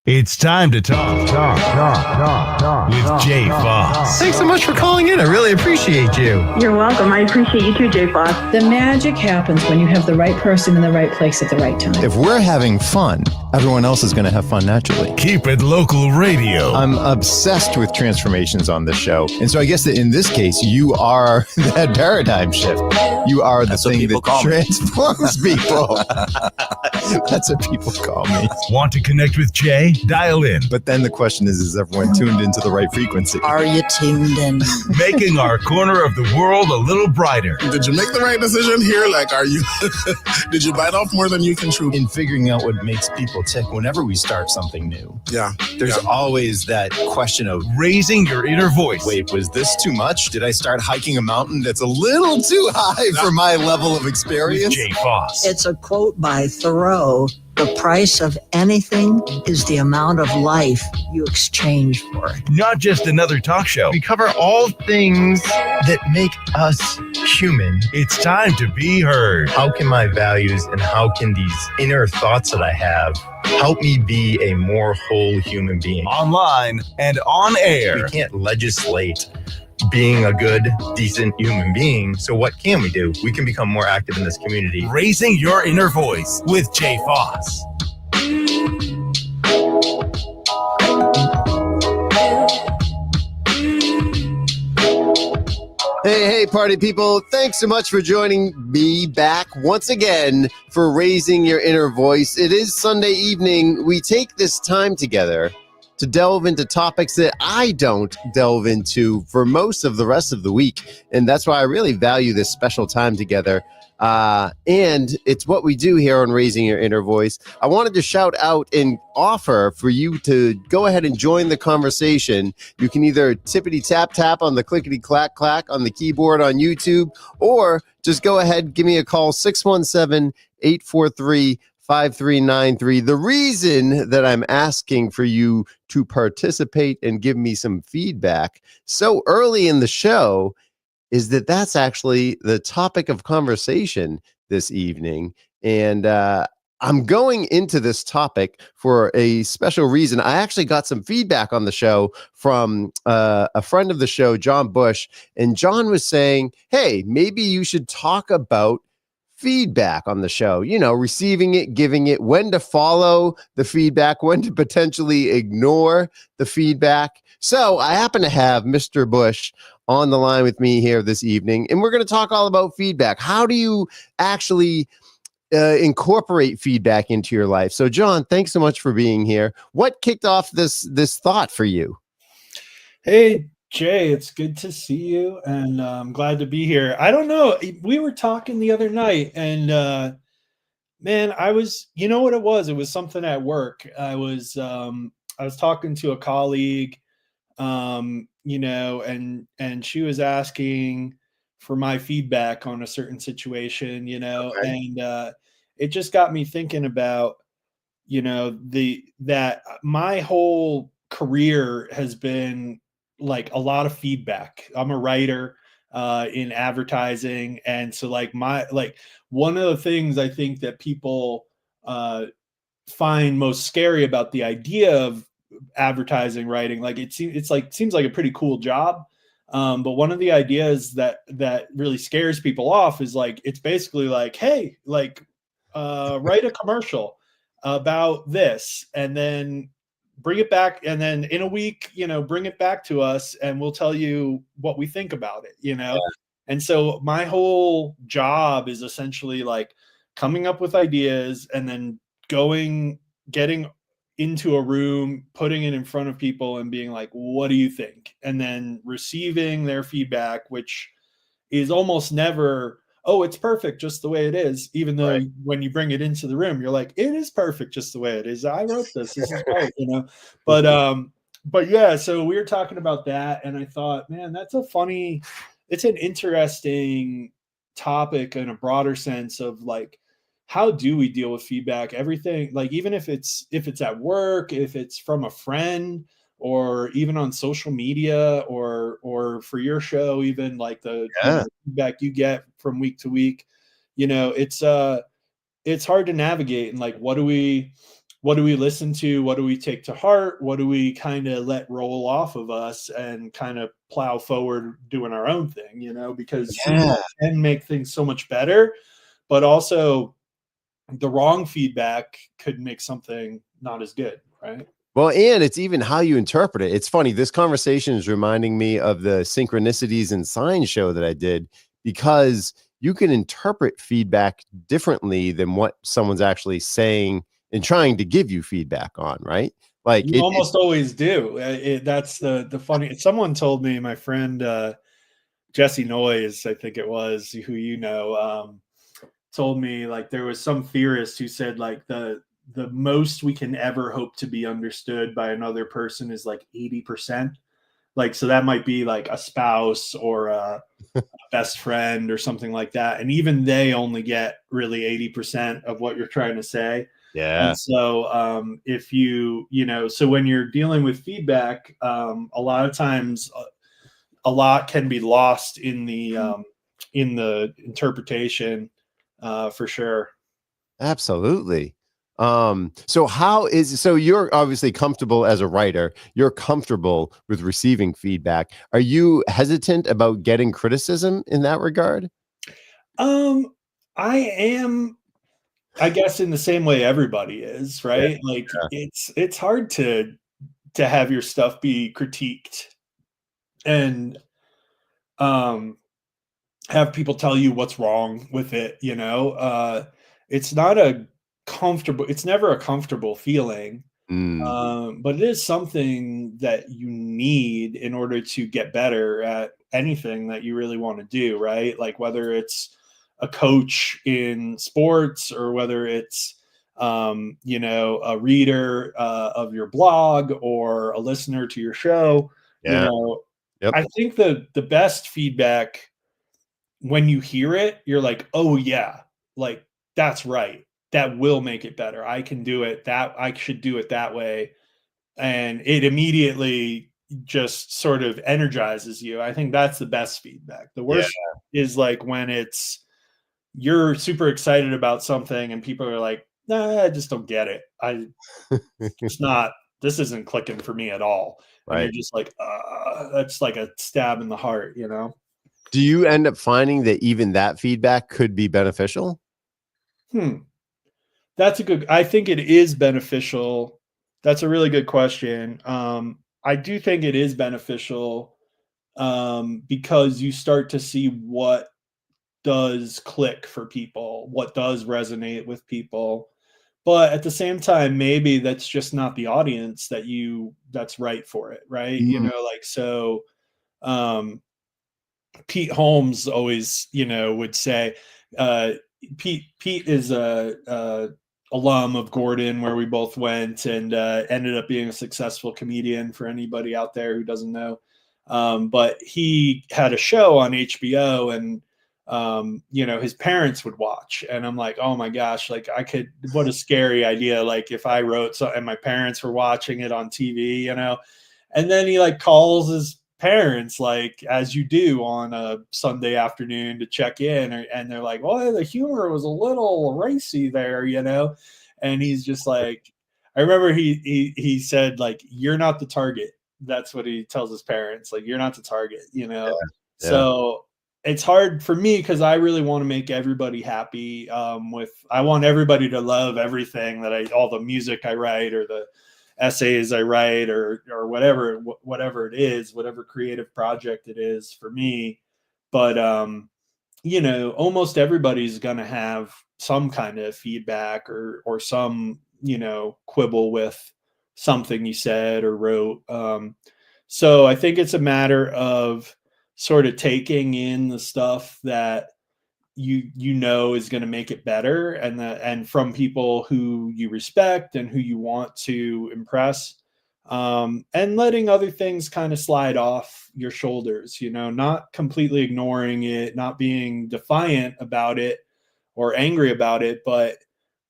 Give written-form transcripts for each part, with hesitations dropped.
It's time to talk with Jay Foss. Thanks so much for calling in. I really appreciate you. You're welcome. I appreciate you too, Jay Foss. The magic happens when you have the right person in the right place at the right time. If we're having fun, everyone else is going to have fun naturally. Keep it local radio. I'm obsessed with transformations on this show. And so I guess that in this case, you are that paradigm shift. You are the thing that transforms people. That's what people call me. Want to connect with Jay? Dial in. But then the question is everyone tuned into the right frequency? Are you tuned in? Making our corner of the world a little brighter. Did you make the right decision here? Like, are you, did you bite off more than you can chew? In figuring out what makes people tick whenever we start something new. Yeah. There's always that question of raising your inner voice. Wait, was this too much? Did I start hiking a mountain that's a little too high for my level of experience? With Jay Foss. It's a quote by Thoreau. The price of anything is the amount of life you exchange for it. Not just another talk show. We cover all things that make us human. It's time to be heard. How can my values and how can these inner thoughts that I have help me be a more whole human being? Online and on air. We can't legislate being a good, decent human being. So what can we do? We can become more active in this community. Raising your inner voice with Jay Foss. Hey, party people. Thanks so much for joining me back once again for Raising Your Inner Voice. It is Sunday evening. We take this time together to delve into topics that I don't delve into for most of the rest of the week. And that's why I really value this special time together. And it's what we do here on Raising Your Inner Voice. I wanted to shout out and offer for you to go ahead and join the conversation. You can either tippity tap tap on the clickety clack clack on the keyboard on YouTube, or just go ahead, give me a call, 617-843-5393. The reason that I'm asking for you to participate and give me some feedback so early in the show is that that's actually the topic of conversation this evening. And I'm going into this topic for a special reason. I actually got some feedback on the show from a friend of the show, Jon Busch. And Jon was saying, hey, maybe you should talk about feedback on the show, you know, receiving it, giving it, when to follow the feedback, when to potentially ignore the feedback. So I happen to have Mr. Busch on the line with me here this evening, and we're going to talk all about feedback. How do you actually incorporate feedback into your life? So Jon, thanks so much for being here. What kicked off this thought for you? Hey, Jay, it's good to see you, and I'm glad to be here. I don't know. We were talking the other night, and man, you know what it was? It was something at work. I was talking to a colleague, you know, and she was asking for my feedback on a certain situation, you know, okay. And it just got me thinking about, you know, that my whole career has been like a lot of feedback. I'm a writer in advertising. And so one of the things I think that people find most scary about the idea of advertising writing, like seems like a pretty cool job. But one of the ideas that really scares people off is like, it's basically like, hey, like write a commercial about this and then bring it back, and then in a week, you know, bring it back to us and we'll tell you what we think about it, you know? Yeah. And so my whole job is essentially like coming up with ideas and then getting into a room, putting it in front of people and being like, what do you think? And then receiving their feedback, which is almost never, oh, it's perfect just the way it is. Even though when you bring it into the room, you're like, it is perfect just the way it is. I wrote this. This is great, you know? But yeah, so we were talking about that. And I thought, man, it's an interesting topic in a broader sense of like, how do we deal with feedback? Everything, like, even if it's at work, if it's from a friend, or even on social media, or for your show, even like the feedback you get from week to week, you know, it's hard to navigate. And like, what do we what do we listen to? What do we take to heart? What do we kind of let roll off of us and kind of plow forward doing our own thing, because feedback can make things so much better, but also the wrong feedback could make something not as good, right? Well, and it's even how you interpret it. It's funny. This conversation is reminding me of the Synchronicities and Signs show that I did, because you can interpret feedback differently than what someone's actually saying and trying to give you feedback on, right? Like You almost always do. That's the funny. Someone told me, my friend Jesse Noyes, I think it was, who told me, like, there was some theorist who said, like, the most we can ever hope to be understood by another person is like 80%. Like, so that might be like a spouse or a best friend or something like that. And even they only get really 80% of what you're trying to say. Yeah. And so if so when you're dealing with feedback, a lot of times a lot can be lost in the interpretation, for sure. Absolutely. So you're obviously comfortable as a writer. You're comfortable with receiving feedback. Are you hesitant about getting criticism in that regard? I am, I guess, in the same way everybody is, right? Like, it's hard to have your stuff be critiqued and have people tell you what's wrong with it, it's not a comfortable, it's never a comfortable feeling. But it is something that you need in order to get better at anything that you really want to do, right? Like, whether it's a coach in sports or whether it's a reader of your blog or a listener to your show. Yeah. Yep. I think the best feedback, when you hear it, you're like, oh yeah, like, that's right. That will make it better. I can do it. That I should do it that way. And it immediately just sort of energizes you. I think that's the best feedback. The worst is like when you're super excited about something and people are like, nah, I just don't get it. This isn't clicking for me at all. And you're just like, that's like a stab in the heart, Do you end up finding that even that feedback could be beneficial? I think it is beneficial. That's a really good question. I do think it is beneficial, because you start to see what does click for people, what does resonate with people. But at the same time, maybe that's just not the audience that's right for it, right? Pete Holmes always, would say, Pete is a alum of Gordon, where we both went, and ended up being a successful comedian, for anybody out there who doesn't know. But he had a show on HBO, and his parents would watch, and I'm like, oh my gosh, like, what a scary idea. Like, if I wrote so and my parents were watching it on TV, and then he like calls his parents, like, as you do on a Sunday afternoon, to check in, and they're like, well, the humor was a little racy there, and he's just like, I remember he said, like, you're not the target. That's what he tells his parents, like, you're not the target, So it's hard for me, because I really want to make everybody happy. I want everybody to love everything that all the music I write, or the essays I write, or whatever it is, whatever creative project it is for me. But almost everybody's gonna have some kind of feedback or some quibble with something you said or wrote. So I think it's a matter of sort of taking in the stuff that is going to make it better, and from people who you respect and who you want to impress, and letting other things kind of slide off your shoulders, not completely ignoring it, not being defiant about it or angry about it, but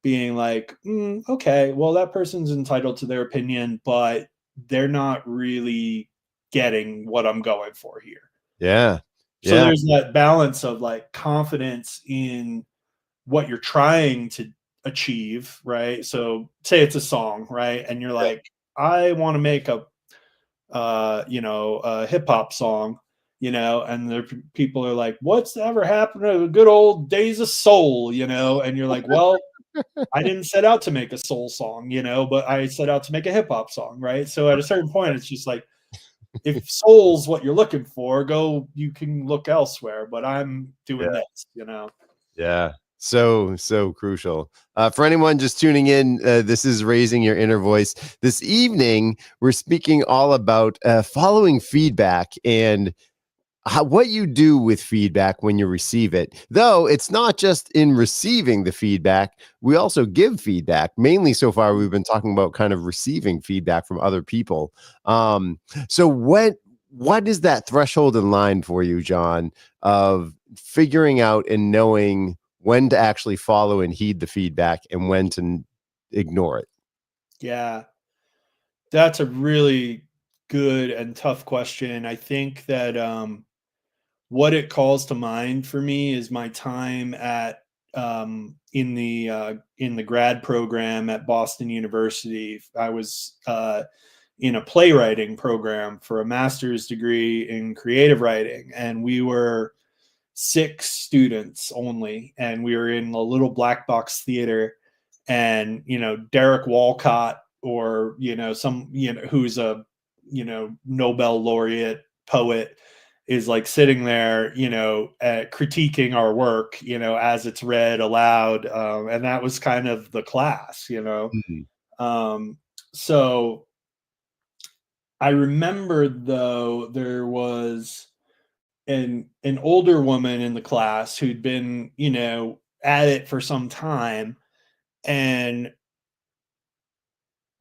being like, okay, well, that person's entitled to their opinion, but they're not really getting what I'm going for here. Yeah. So there's that balance of like confidence in what you're trying to achieve, right? So say it's a song, right? And you're like, I want to make a a hip hop song, and the people are like, what's ever happened to the good old days of soul, and you're like, well, I didn't set out to make a soul song, but I set out to make a hip hop song, right? So at a certain point, it's just like, if soul's what you're looking for, you can look elsewhere, but I'm doing this. Yeah. So crucial. For anyone just tuning in, this is Raising Your Inner Voice. This evening, we're speaking all about following feedback and what you do with feedback when you receive it. Though it's not just in receiving the feedback, we also give feedback. Mainly so far, we've been talking about kind of receiving feedback from other people. So what is that threshold in line for you, Jon, of figuring out and knowing when to actually follow and heed the feedback and when to ignore it? Yeah, that's a really good and tough question. I think that what it calls to mind for me is my time at in the grad program at Boston University. I was in a playwriting program for a master's degree in creative writing, and we were 6 students only, and we were in a little black box theater. And Derek Walcott, or some who's a Nobel laureate poet, is like sitting there critiquing our work as it's read aloud, and that was kind of the class. So I remember, though, there was an older woman in the class who'd been at it for some time, and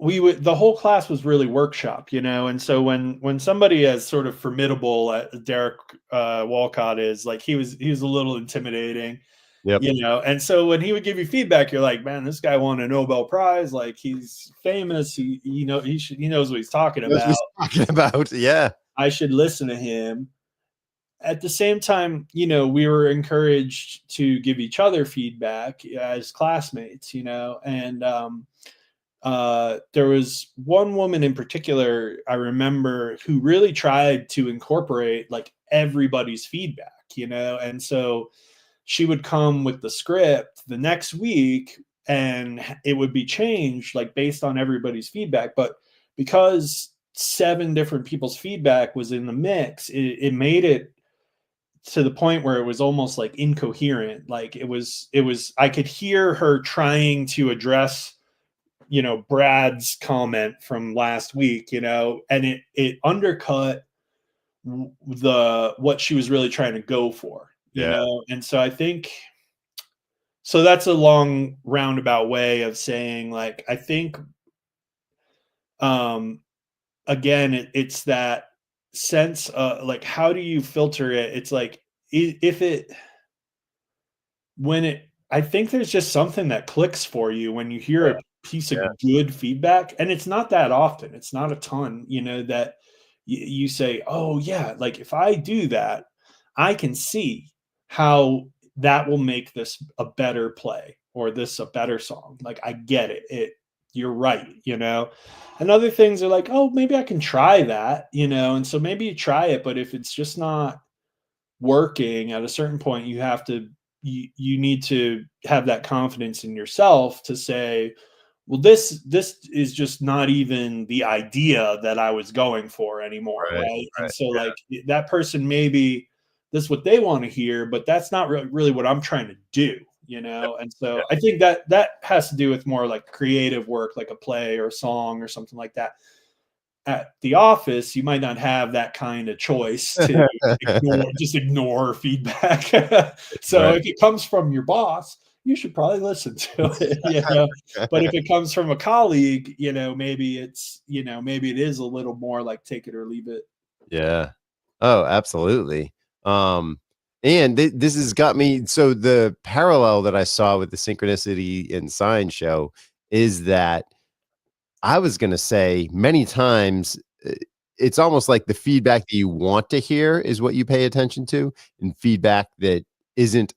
the whole class was really workshop, and so when somebody as sort of formidable as Derek Walcott is, like, he was a little intimidating. Yep. And so when he would give you feedback, you're like, man, this guy won a Nobel Prize, like, he's famous, he knows what he's talking about. Yeah. I should listen to him. At the same time, we were encouraged to give each other feedback as classmates, and there was one woman in particular I remember who really tried to incorporate like everybody's feedback, and so she would come with the script the next week and it would be changed like based on everybody's feedback. But because 7 different people's feedback was in the mix, it made it to the point where it was almost like incoherent. Like it was, I could hear her trying to address, Brad's comment from last week, and it undercut what she was really trying to go for, and so I think, so that's a long roundabout way of saying, like, I think, again, it's that sense, like, how do you filter it? It's like, I think there's just something that clicks for you when you hear a piece of good feedback, and it's not that often. It's not a ton, that you say, oh yeah, like if I do that, I can see how that will make this a better play or this a better song. Like, I get it. You're right, And other things are like, oh, maybe I can try that, and so maybe you try it, but if it's just not working, at a certain point, you need to have that confidence in yourself to say, well, this is just not even the idea that I was going for anymore, right? And so, like, that person, maybe this is what they want to hear, but that's not really what I'm trying to do, And so I think that has to do with more like creative work, like a play or a song or something like that. At the office, you might not have that kind of choice to ignore feedback. So if it comes from your boss, you should probably listen to it. But if it comes from a colleague, maybe maybe it is a little more like take it or leave it. Yeah. Oh, absolutely. And this has got me. So the parallel that I saw with the Synchronicity and Sign show is that I was going to say many times, it's almost like the feedback that you want to hear is what you pay attention to, and feedback that isn't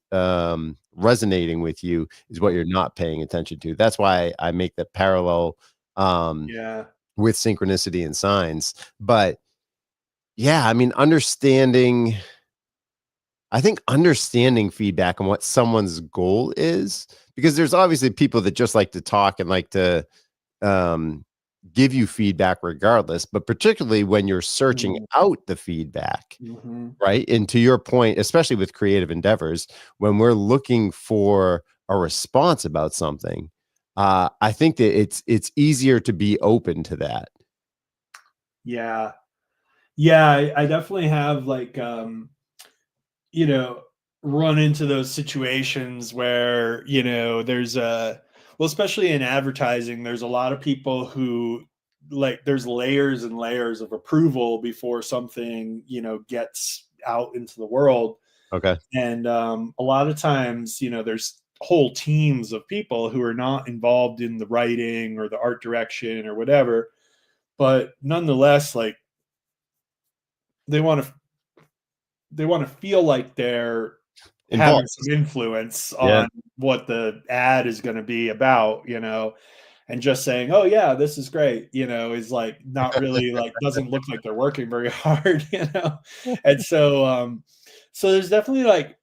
resonating with you is what you're not paying attention to. That's why I make the parallel Yeah. with synchronicity and signs. But yeah, I mean, I think understanding feedback and what someone's goal is, because there's obviously people that just like to talk and like to um, give you feedback regardless, but particularly when you're searching out the feedback, Mm-hmm. right? And to your point, especially with creative endeavors, when we're looking for a response about something, I think that it's easier to be open to that. Yeah. Yeah, I definitely have like you know, run into those situations where, there's well, especially in advertising, there's a lot of people who like there's layers and layers of approval before something, gets out into the world. Okay. And a lot of times, there's whole teams of people who are not involved in the writing or the art direction or whatever, but nonetheless, like they want to feel like they're having Involved. some influence Yeah. on what the ad is going to be about, and just saying, "Oh yeah, this is great," is like not really like doesn't look like they're working very hard, And so there's definitely like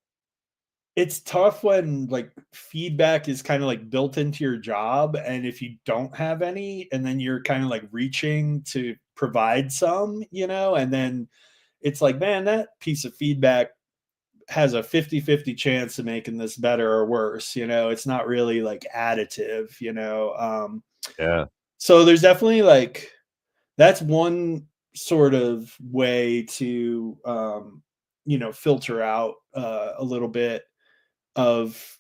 it's tough when like feedback is kind of like built into your job, and if you don't have any, and then you're kind of like reaching to provide some, and then it's like, man, that piece of feedback has a 50-50 chance of making this better or worse. It's not really like additive. Yeah. So there's definitely like that's one sort of way to filter out a little bit of,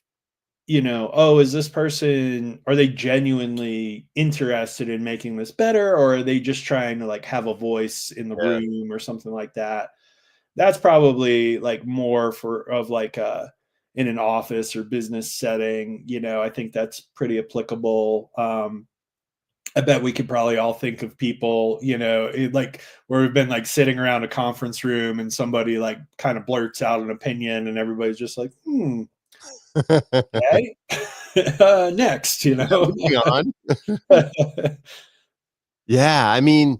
oh, is this person, are they genuinely interested in making this better, or are they just trying to like have a voice in the Yeah. room or something like that? That's probably like more for of like in an office or business setting. I think that's pretty applicable. I bet we could probably all think of people, like where we've been like sitting around a conference room and somebody like kind of blurts out an opinion and everybody's just like, okay, next, Moving on. Yeah, I mean,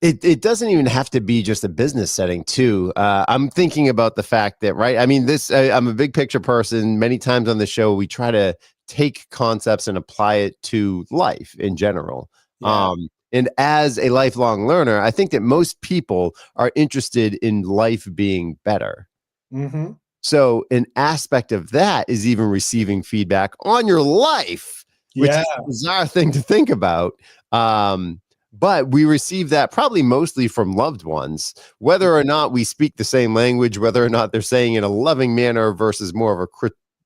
it doesn't even have to be just a business setting too. I'm thinking about the fact that, right? I mean, I'm a big picture person. Many times on the show, we try to take concepts and apply it to life in general. Yeah. And as a lifelong learner, I think that most people are interested in life being better. Mm-hmm. So an aspect of that is even receiving feedback on your life, which Yeah. is a bizarre thing to think about. But we receive that probably mostly from loved ones, whether or not we speak the same language, whether or not they're saying in a loving manner versus more of a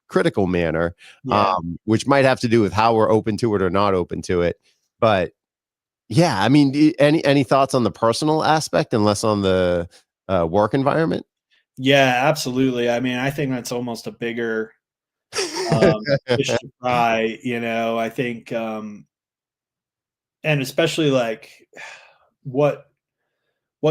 critical manner, Yeah. which might have to do with how we're open to it or not open to it. But yeah, I mean, any thoughts on the personal aspect and less on the work environment? Yeah, absolutely. I mean, I think that's almost a bigger fish to fry, I think, and especially like what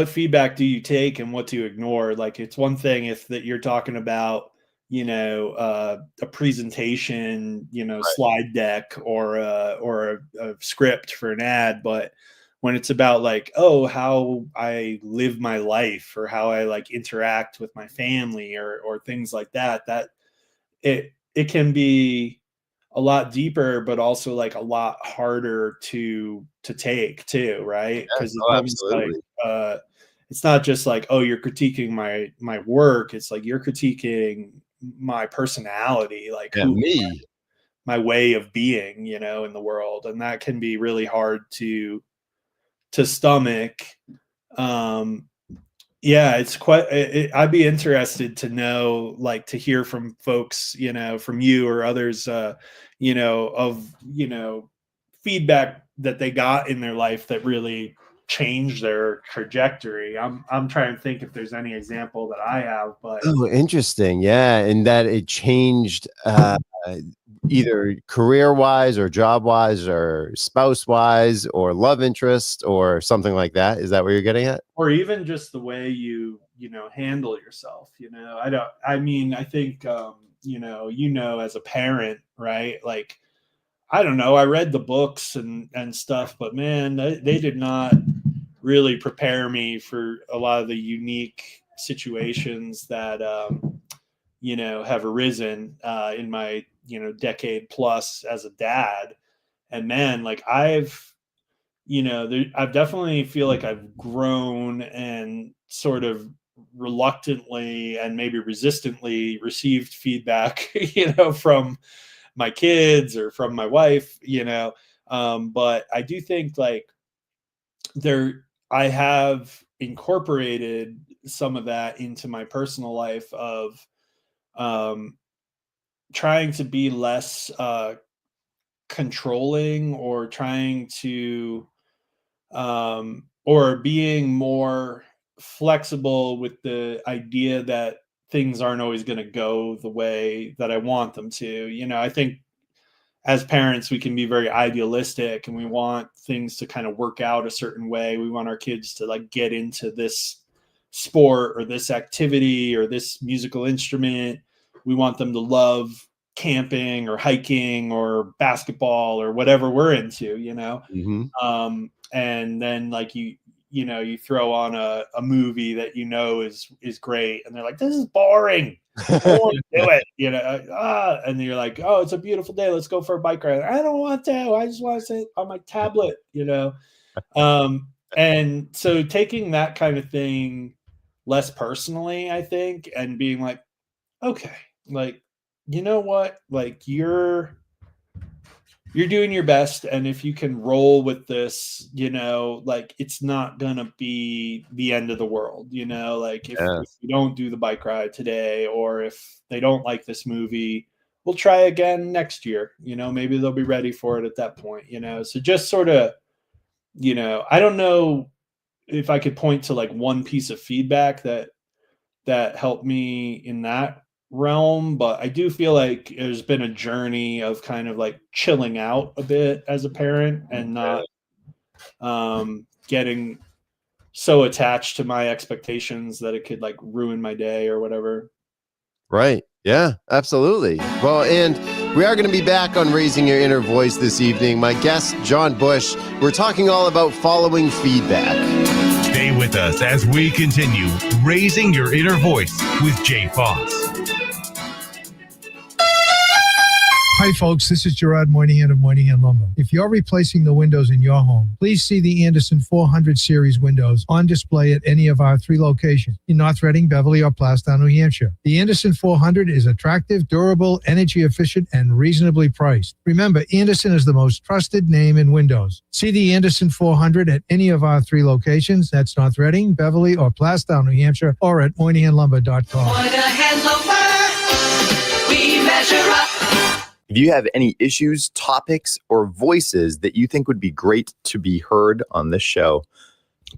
feedback do you take and what do you ignore? Like it's one thing if that you're talking about, a presentation, slide deck or a script for an ad, but when it's about like, oh, how I live my life or how I like interact with my family or things like that, that it can be a lot deeper, but also like a lot harder to take too, right? Yeah, Because it's oh, almost like absolutely. it's not just like, oh, you're critiquing my work. It's like you're critiquing my personality, like Yeah, who me. my way of being, in the world, and that can be really hard to stomach. Um, yeah, it's quite. I'd be interested to know, like, to hear from folks, from you or others, of feedback that they got in their life that really changed their trajectory. I'm trying to think if there's any example that I have, but Oh, interesting. Yeah, and that it changed either career-wise or job-wise or spouse-wise or love interest or something like that. Is that what you're getting at? or even just the way you handle yourself. I don't. I mean, I think as a parent, right? Like, I don't know, I read the books and stuff, but man, they did not really prepare me for a lot of the unique situations that, have arisen in my, decade plus as a dad. And man, like I've definitely feel like I've grown and sort of reluctantly and maybe resistantly received feedback, from my kids or from my wife, but I do think like I have incorporated some of that into my personal life of um, trying to be less controlling or trying to or being more flexible with the idea that things aren't always going to go the way that I want them to. I think as parents, we can be very idealistic and we want things to kind of work out a certain way. We want our kids to like get into this sport or this activity or this musical instrument. We want them to love camping or hiking or basketball or whatever we're into, Mm-hmm. and then like you throw on a movie that is great and they're like, this is boring. I don't want to do it, and you're like, oh, it's a beautiful day, let's go for a bike ride. I don't want to, I just want to sit on my tablet, and so taking that kind of thing less personally, I think, and being like, okay, like, you know what, like you're doing your best, and if you can roll with this, like it's not gonna be the end of the world, like if you don't do the bike ride today, or if they don't like this movie, we'll try again next year, maybe they'll be ready for it at that point, so just sort of, I don't know if I could point to like one piece of feedback that helped me in that realm, but I do feel like there's been a journey of kind of like chilling out a bit as a parent and not getting so attached to my expectations that it could like ruin my day or whatever. Right. Yeah, absolutely. Well, and we are going to be back on Raising Your Inner Voice this evening. My guest, Jon Busch, we're talking all about following feedback. Stay with us as we continue Raising Your Inner Voice with Jay Foss. Hi, folks. This is Gerard Moynihan of Moynihan Lumber. If you're replacing the windows in your home, please see the Anderson 400 series windows on display at any of our 3 locations in North Reading, Beverly, or Plastown, New Hampshire. The Anderson 400 is attractive, durable, energy efficient, and reasonably priced. Remember, Anderson is the most trusted name in windows. See the Anderson 400 at any of our 3 locations. That's North Reading, Beverly, or Plastown, New Hampshire, or at MoynihanLumber.com. Moynihan Lumber, we measure up. If you have any issues, topics, or voices that you think would be great to be heard on this show,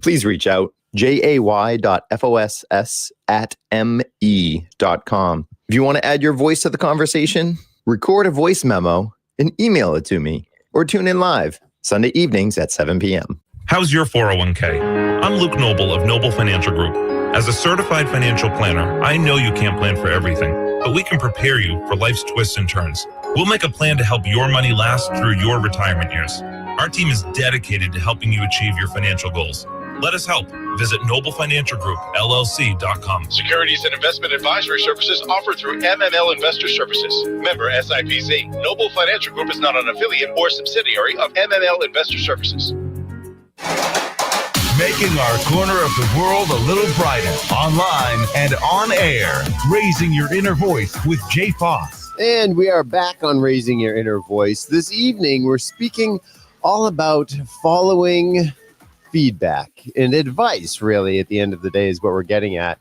please reach out, jay.foss@me.com. If you want to add your voice to the conversation, record a voice memo and email it to me, or tune in live Sunday evenings at 7 p.m. How's your 401k? I'm Luke Noble of Noble Financial Group. As a certified financial planner, I know you can't plan for everything, but we can prepare you for life's twists and turns. We'll make a plan to help your money last through your retirement years. Our team is dedicated to helping you achieve your financial goals. Let us help. Visit noblefinancialgroupllc.com. Securities and investment advisory services offered through MML Investor Services. Member SIPC. Noble Financial Group is not an affiliate or subsidiary of MML Investor Services. Making our corner of the world a little brighter, online and on air. Raising Your Inner Voice with Jay Foss. And we are back on Raising Your Inner Voice. This evening, we're speaking all about following feedback and advice, really, at the end of the day is what we're getting at.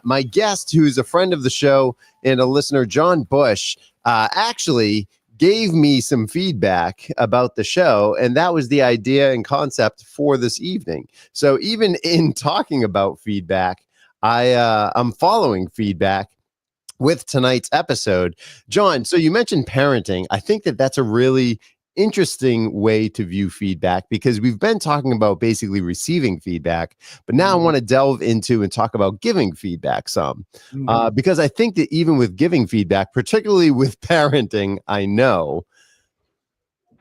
My guest, who's a friend of the show and a listener, Jon Busch, actually gave me some feedback about the show, and that was the idea and concept for this evening. So even in talking about feedback, I'm following feedback with tonight's episode. Jon, so you mentioned parenting. I think that that's a really interesting way to view feedback, because we've been talking about basically receiving feedback, but now I want to delve into and talk about giving feedback some, because I think that even with giving feedback, particularly with parenting, I know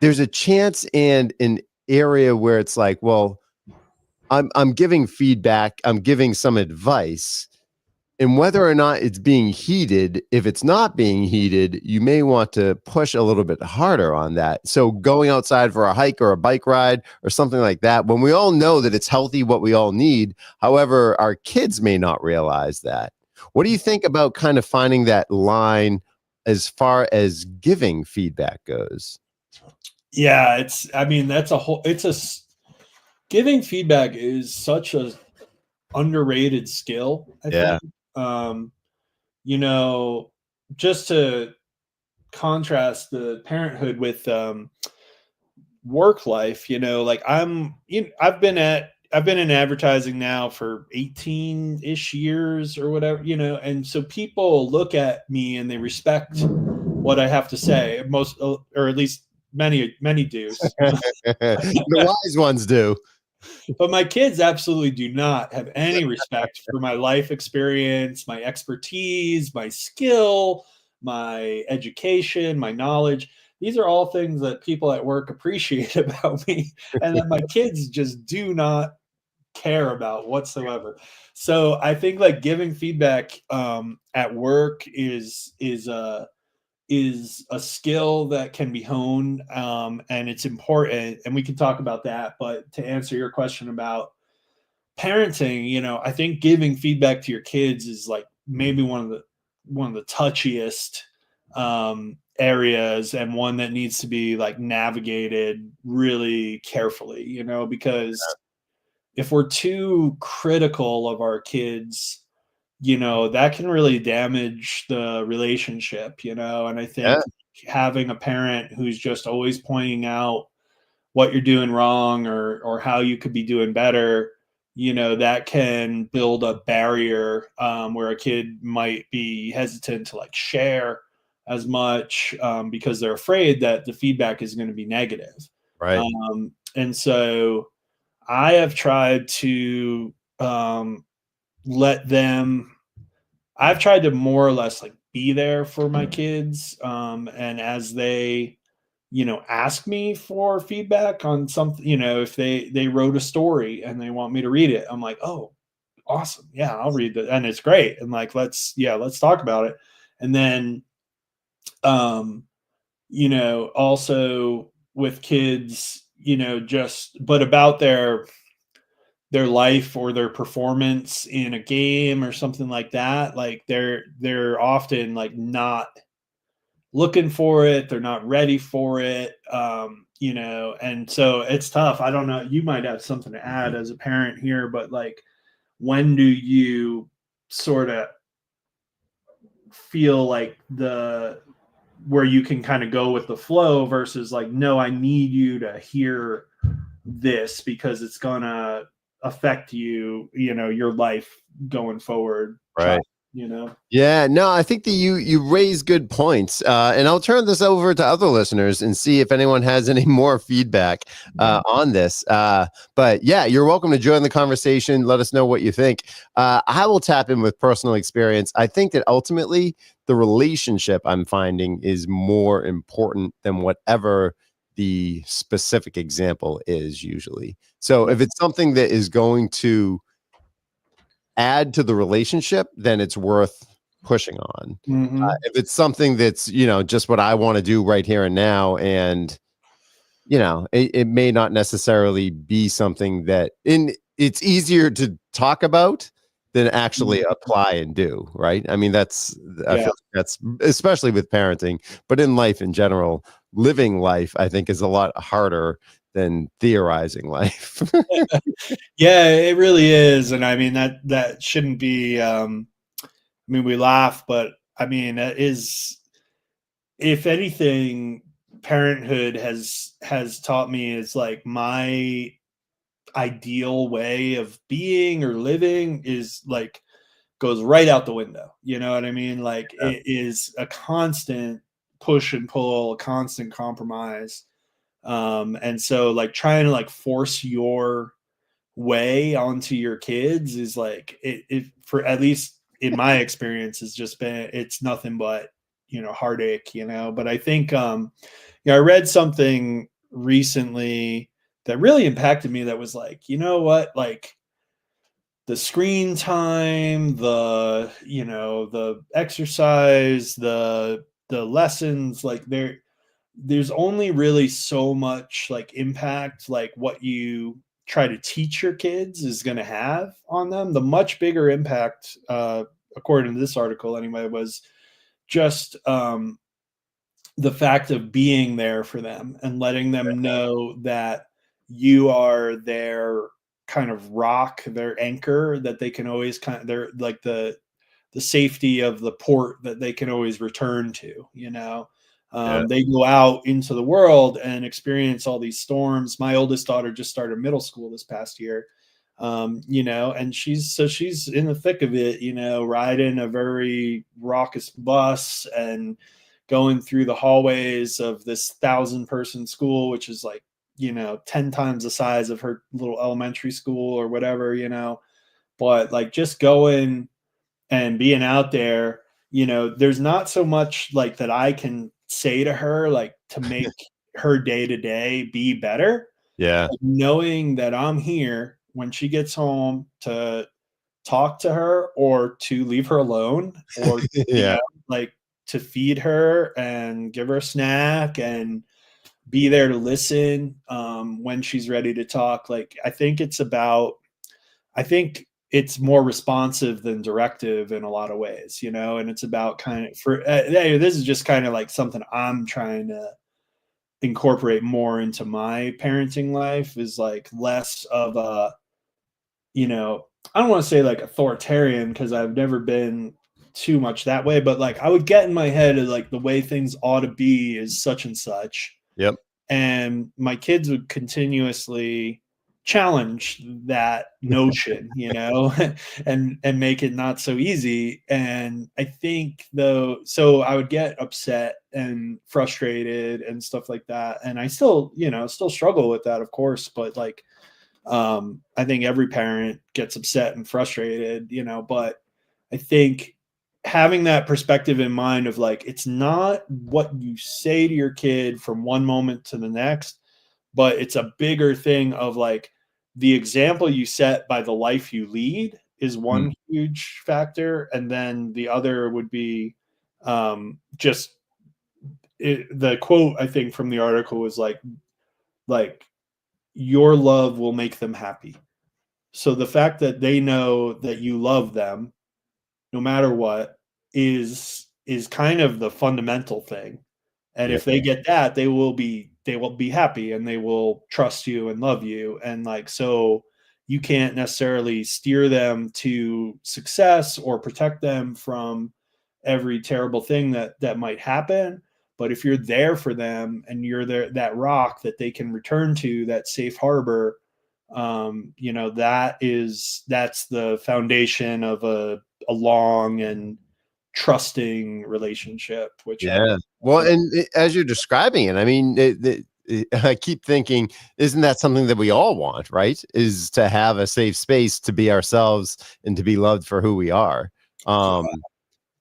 there's a chance and an area where it's like, well, I'm giving feedback, I'm giving some advice, and whether or not it's being heeded, if it's not being heeded, you may want to push a little bit harder on that. So going outside for a hike or a bike ride or something like that, when we all know that it's healthy, what we all need, however, our kids may not realize that. What do you think about kind of finding that line as far as giving feedback goes? Yeah, giving feedback is such a underrated skill, I think. Just to contrast the parenthood with work life, like I've been in advertising now for 18-ish years or whatever, and so people look at me and they respect what I have to say, most, or at least many do. The wise ones do. But my kids absolutely do not have any respect for my life experience, my expertise, my skill, my education, my knowledge. These are all things that people at work appreciate about me, and that my kids just do not care about whatsoever. So I think like giving feedback at work is a skill that can be honed, and it's important, and we can talk about that. But to answer your question about parenting, I think giving feedback to your kids is like maybe one of the touchiest areas, and one that needs to be like navigated really carefully, because if we're too critical of our kids, that can really damage the relationship, and I think having a parent who's just always pointing out what you're doing wrong, or how you could be doing better, that can build a barrier where a kid might be hesitant to like share as much, because they're afraid that the feedback is going to be negative. Right. And so I have tried to I've tried to more or less like be there for my kids. And as they, ask me for feedback on something, if they wrote a story and they want me to read it, I'm like, oh, awesome. Yeah, I'll read that. And it's great. And like, let's talk about it. And then, also with kids, but about their life or their performance in a game or something like that, like they're often like not looking for it, they're not ready for it, and so it's tough. I don't know, you might have something to add as a parent here, but like, when do you sort of feel like where you can kind of go with the flow versus like, no, I need you to hear this because it's gonna affect your life going forward, right? Yeah, no, I think that you raise good points, and I'll turn this over to other listeners and see if anyone has any more feedback on this. But yeah, you're welcome to join the conversation. Let us know what you think. I will tap in with personal experience. I think that ultimately the relationship I'm finding is more important than whatever the specific example is usually. So if it's something that is going to add to the relationship, then it's worth pushing on. If it's something that's, just what I want to do right here and now, and, it may not necessarily be something that it's easier to talk about than actually apply and do, right? I mean, I feel like that's especially with parenting, but in life in general, living life, I think, is a lot harder than theorizing life. Yeah, it really is. And I mean, that shouldn't be, we laugh, but I mean, that is, if anything, parenthood has taught me is like my ideal way of being or living is like goes right out the window. You know what I mean? Like it is a constant push and pull, a constant compromise. And so like trying to like force your way onto your kids is like it for, at least in my experience, has just been, it's nothing but, heartache, but I think I read something recently that really impacted me, that was like, you know what, like the screen time, the exercise, the lessons, like there's only really so much like impact like what you try to teach your kids is going to have on them. The much bigger impact, according to this article anyway, was just the fact of being there for them and letting them know that you are their kind of rock, their anchor, that they can always they're like the safety of the port that they can always return to, They go out into the world and experience all these storms. My oldest daughter just started middle school this past year, and she's in the thick of it, riding a very raucous bus and going through the hallways of this 1,000-person school, which is like, 10 times the size of her little elementary school or whatever, but like just going and being out there, there's not so much like that I can say to her, like to make her day to day be better. Yeah. Like knowing that I'm here when she gets home to talk to her or to leave her alone or, Yeah. like to feed her and give her a snack and be there to listen when she's ready to talk. Like, I think it's more responsive than directive in a lot of ways, and it's about kind of this is just kind of like something I'm trying to incorporate more into my parenting life, is like less of a, I don't want to say like authoritarian, because I've never been too much that way, but like I would get in my head of like the way things ought to be is such and such. Yep. And my kids would continuously challenge that notion, and make it not so easy. And I think though, so I would get upset and frustrated and stuff like that. And I still struggle with that, of course, but like, I think every parent gets upset and frustrated, but I think having that perspective in mind of like, it's not what you say to your kid from one moment to the next, but it's a bigger thing of like the example you set by the life you lead is one huge factor. And then the other would be the quote, I think, from the article was like, your love will make them happy. So the fact that they know that you love them no matter what is kind of the fundamental thing. And if they get that, they will be happy and they will trust you and love you. And like, so you can't necessarily steer them to success or protect them from every terrible thing that might happen. But if you're there for them and you're there, that rock that they can return to, that safe harbor, that's the foundation of a long and trusting relationship. Which Well, and as you're describing it, I mean, I keep thinking, isn't that something that we all want, right? Is to have a safe space to be ourselves and to be loved for who we are. Do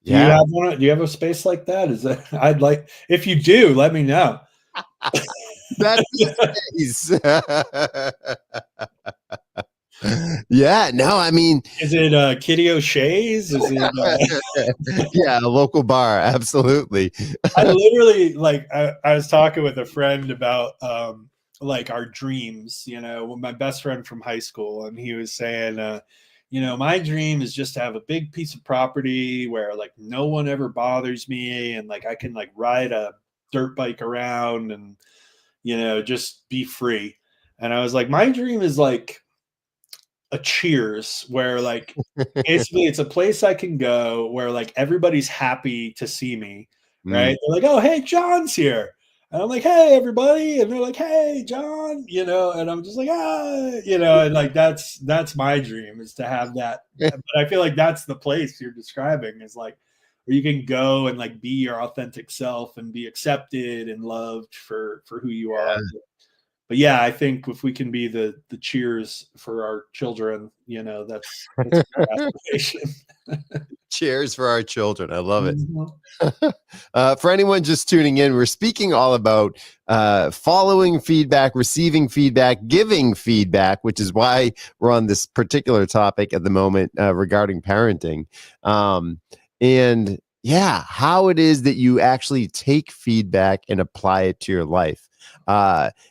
you have one? Do you have a space like that? Is that I'd like, if you do, let me know. That's space. Yeah, no, I mean, is it Kitty O'Shea's? Is it yeah, a local bar, absolutely. I literally, like, I was talking with a friend about like our dreams, my best friend from high school, and he was saying my dream is just to have a big piece of property where like no one ever bothers me, and like I can like ride a dirt bike around and just be free. And I was like, my dream is like a Cheers, where like basically it's a place I can go where like everybody's happy to see me, right? They're like, oh, hey, John's here. And I'm like, hey, everybody. And they're like, hey, John, and I'm just like, and like that's my dream, is to have that. But I feel like that's the place you're describing, is like where you can go and like be your authentic self and be accepted and loved for who you are. yeah, I think if we can be the cheers for our children, that's a good aspiration. Cheers for our children. I love it. Mhm. For anyone just tuning in, we're speaking all about following feedback, receiving feedback, giving feedback, which is why we're on this particular topic at the moment regarding parenting. And yeah, how it is that you actually take feedback and apply it to your life.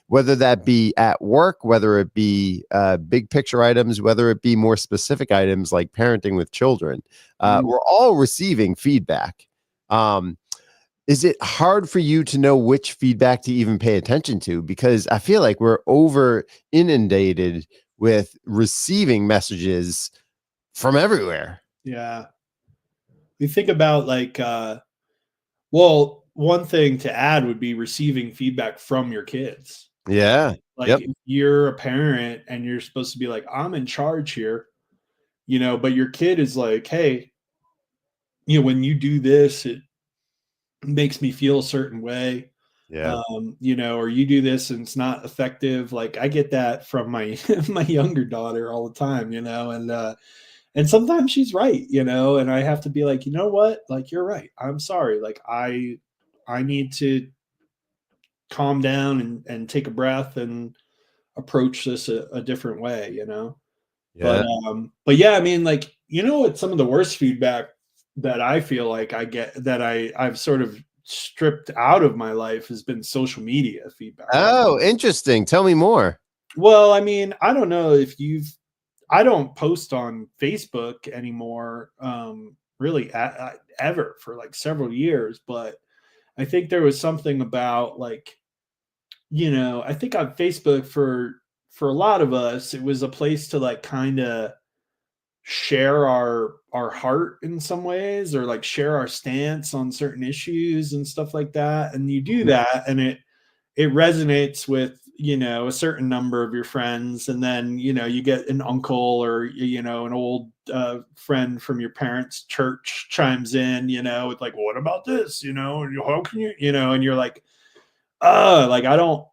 Whether that be at work, whether it be big picture items, whether it be more specific items like parenting with children, we're all receiving feedback. Is it hard for you to know which feedback to even pay attention to? Because I feel like we're over inundated with receiving messages from everywhere. Yeah. We think about well, one thing to add would be receiving feedback from your kids. Yeah. Like Yep. if you're a parent and you're supposed to be like, I'm in charge here, but your kid is like, hey, when you do this, it makes me feel a certain way. Yeah. Or you do this and it's not effective. Like I get that from my my younger daughter all the time, and sometimes she's right, and I have to be like, you know what? Like you're right. I'm sorry. Like I need to calm down and take a breath and approach this a different way, Yeah. But yeah, I mean, like, what some of the worst feedback that I feel like I get that I've sort of stripped out of my life has been social media feedback. Oh, interesting. Tell me more. Well, I mean, I don't know if I don't post on Facebook anymore, really ever for like several years, but I think there was something about like, I think on Facebook for a lot of us, it was a place to like kind of share our heart in some ways, or like share our stance on certain issues and stuff like that. And you do that and it resonates with, a certain number of your friends. And then, you get an uncle or, an old friend from your parents' church chimes in, with like, what about this? How can you, and you're like, like I don't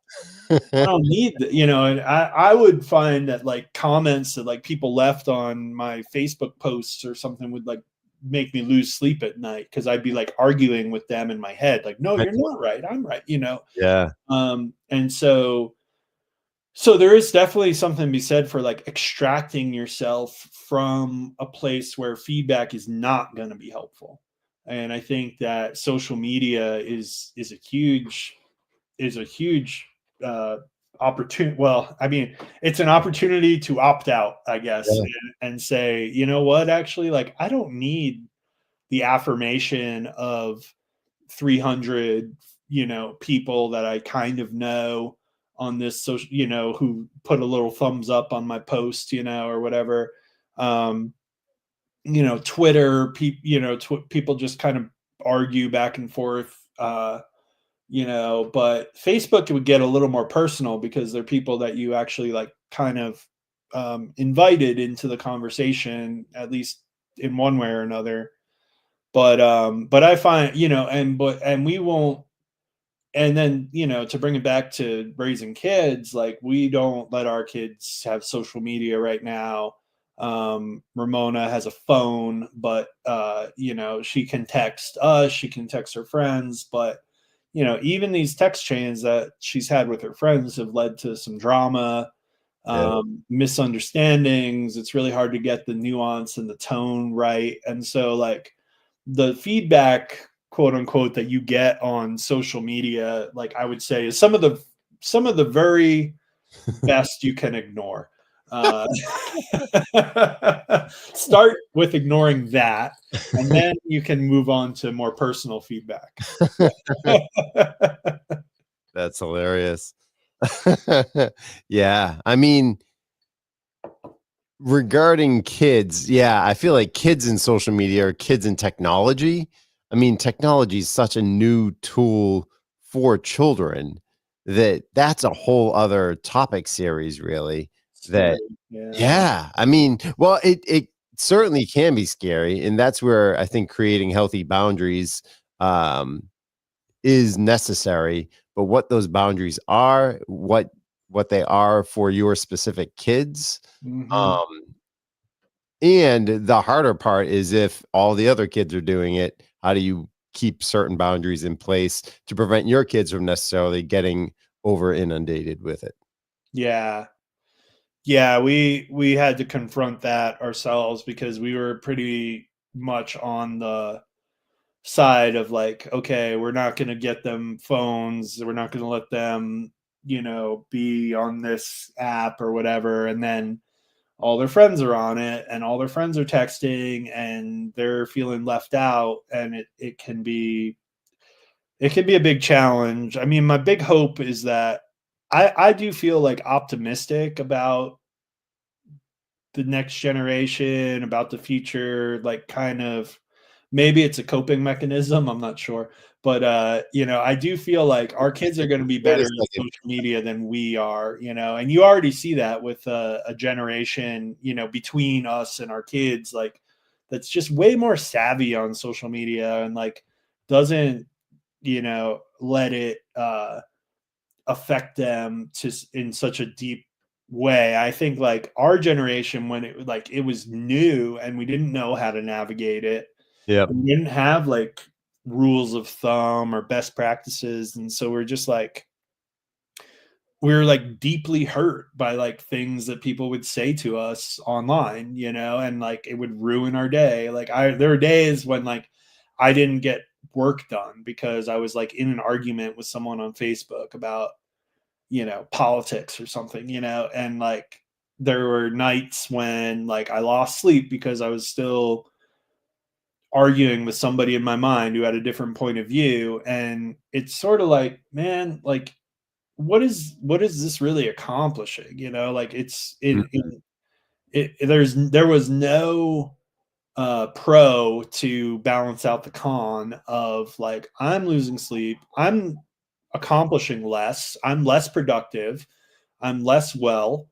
need and I would find that like comments that like people left on my Facebook posts or something would like make me lose sleep at night because I'd be like arguing with them in my head, like, no, you're not right, I'm right, Yeah. And so there is definitely something to be said for like extracting yourself from a place where feedback is not going to be helpful. And I think that social media is a huge opportunity. Well, I mean, it's an opportunity to opt out, I guess, Yeah. and say, you know what, actually, like, I don't need the affirmation of 300, people that I kind of know on this social, who put a little thumbs up on my post, or whatever. Twitter, people just kind of argue back and forth, but Facebook, it would get a little more personal because they're people that you actually like kind of invited into the conversation, at least in one way or another. But I find, and we won't, and then, to bring it back to raising kids, like we don't let our kids have social media right now. Ramona has a phone, but she can text us, she can text her friends, but even these text chains that she's had with her friends have led to some drama, misunderstandings. It's really hard to get the nuance and the tone right. And so like the feedback, quote unquote, that you get on social media, like I would say, is some of the very best you can ignore. Start with ignoring that, and then you can move on to more personal feedback. That's hilarious. Yeah. I mean, regarding kids, yeah, I feel like kids in social media are kids in technology. I mean, technology is such a new tool for children that's a whole other topic series, really. That, yeah, I mean, well, it certainly can be scary, and that's where I think creating healthy boundaries is necessary. But what those boundaries are, what what they are for your specific kids. Mhm. And the harder part is if all the other kids are doing it, how do you keep certain boundaries in place to prevent your kids from necessarily getting over inundated with it? Yeah. Yeah, we had to confront that ourselves because we were pretty much on the side of like, okay, we're not going to get them phones, we're not going to let them, be on this app or whatever, and then all their friends are on it and all their friends are texting and they're feeling left out, and it can be a big challenge. I mean, my big hope is that I do feel like optimistic about the next generation, about the future, like kind of maybe it's a coping mechanism, I'm not sure. But I do feel like our kids are going to be Wait better a at second. social media than we are, and you already see that with a generation, between us and our kids, like that's just way more savvy on social media and like doesn't, let it affect them in such a deep way. I think like our generation, when it was new and we didn't know how to navigate it, Yep. we didn't have like rules of thumb or best practices, and so we're like deeply hurt by like things that people would say to us online, and like it would ruin our day. Like there were days when like I didn't get work done because I was like in an argument with someone on Facebook about politics or something, and like there were nights when like I lost sleep because I was still arguing with somebody in my mind who had a different point of view. And it's sort of like, man, like what is this really accomplishing? Like it's Mhm. there was no pro to balance out the con of like I'm losing sleep, I'm accomplishing less, I'm less productive, I'm less well,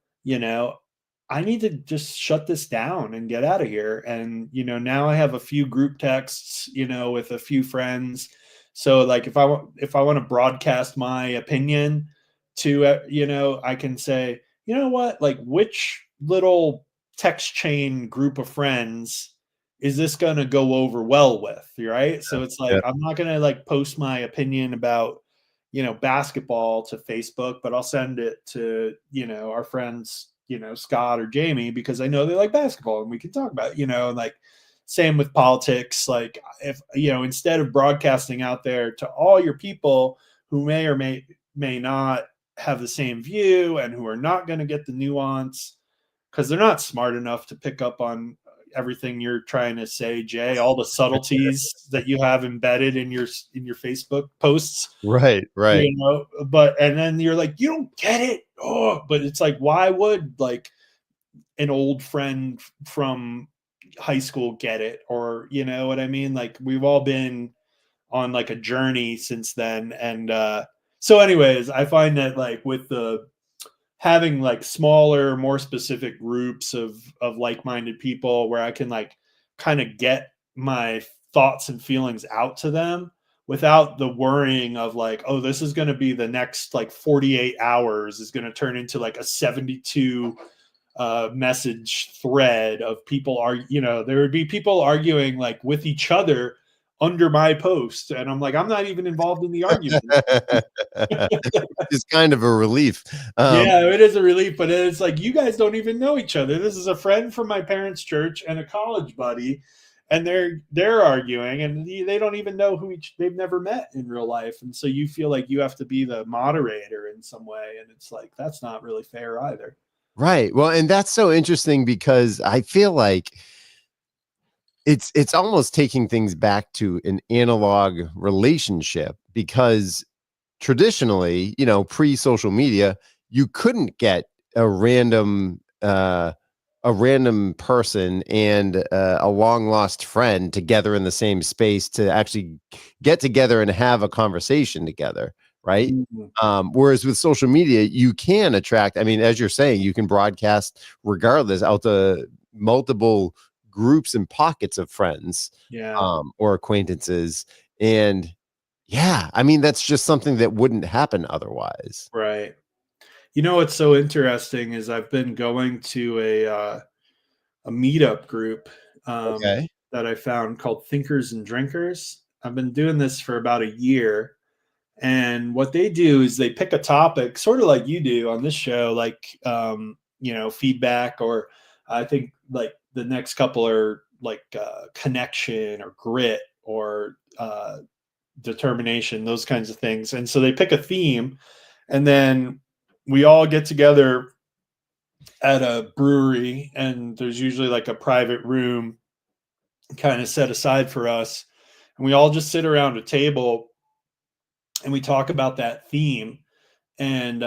I need to just shut this down and get out of here. And, now I have a few group texts, with a few friends. So like if I want to broadcast my opinion to, I can say, you know what, like which little text chain group of friends is this going to go over well with, right? So it's like Yep. I'm not going to like post my opinion about basketball to Facebook, but I'll send it to, our friends, Scott or Jamie, because I know they like basketball and we can talk about it, and like same with politics. Like if, instead of broadcasting out there to all your people who may or may not have the same view and who are not going to get the nuance because they're not smart enough to pick up on everything you're trying to say, Jay, all the subtleties that you have embedded in your Facebook posts, Right. but and then you're like, you don't get it. Oh, but it's like, why would like an old friend from high school get it? Or you know what I mean? Like we've all been on like a journey since then. And so anyways, I find that like with the having like smaller, more specific groups of like-minded people where I can like kind of get my thoughts and feelings out to them without the worrying of like, oh, this is going to be the next like 48 hours is going to turn into like a 72 message thread of people are, there would be people arguing like with each other under my post, and I'm like, I'm not even involved in the argument. It's kind of a relief. Yeah, it is a relief, but it's like you guys don't even know each other. This is a friend from my parents' church and a college buddy, and they're arguing, and they don't even know they've never met in real life, and so you feel like you have to be the moderator in some way, and it's like that's not really fair either. Right. Well, and that's so interesting because I feel like it's almost taking things back to an analog relationship because traditionally, pre-social media, you couldn't get a random person and a long lost friend together in the same space to actually get together and have a conversation together, right? Whereas with social media, you can attract, I mean, as you're saying, you can broadcast regardless out to multiple groups and pockets of friends, Yeah. or acquaintances. And yeah, I mean, that's just something that wouldn't happen otherwise. Right. You know what's so interesting is I've been going to a meetup group Okay. that I found called Thinkers and Drinkers. I've been doing this for about a year. And what they do is they pick a topic, sort of like you do on this show, like, feedback, or I think like the next couple are like connection or grit or determination, those kinds of things. And so they pick a theme, and then we all get together at a brewery, and there's usually like a private room kind of set aside for us. And we all just sit around a table and we talk about that theme. And,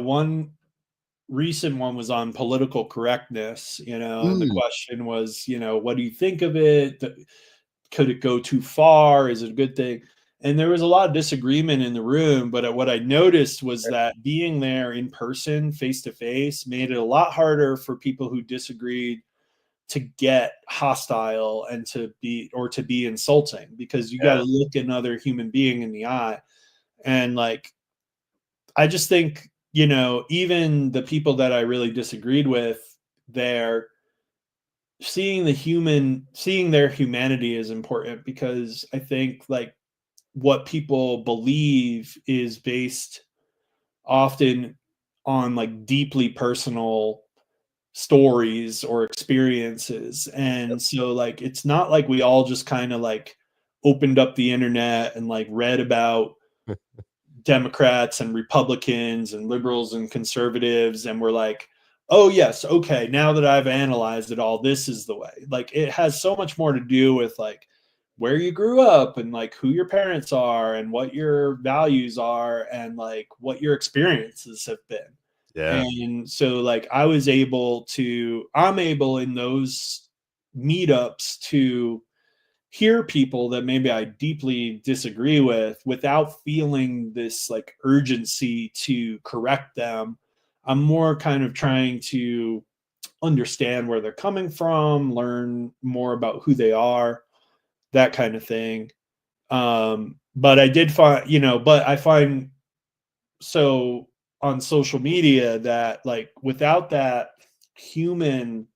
one recent one was on political correctness, and the question was, what do you think of it? Could it go too far? Is it a good thing? And there was a lot of disagreement in the room, but what I noticed was that being there in person, face to face, made it a lot harder for people who disagreed to get hostile and to be insulting, because you got to look another human being in the eye. And like, I just think, even the people that I really disagreed with, seeing their humanity is important, because I think like what people believe is based often on like deeply personal stories or experiences. And so like, it's not like we all just kind of like opened up the internet and like read about Democrats and Republicans and liberals and conservatives, and we're like, oh yes, okay, now that I've analyzed it all, this is the way. Like, it has so much more to do with like where you grew up and like who your parents are and what your values are and like what your experiences have been. Yeah. And so like I'm able in those meetups to hear people that maybe I deeply disagree with without feeling this like urgency to correct them. I'm more kind of trying to understand where they're coming from, learn more about who they are, that kind of thing. But I did find, but I find so on social media that like without that human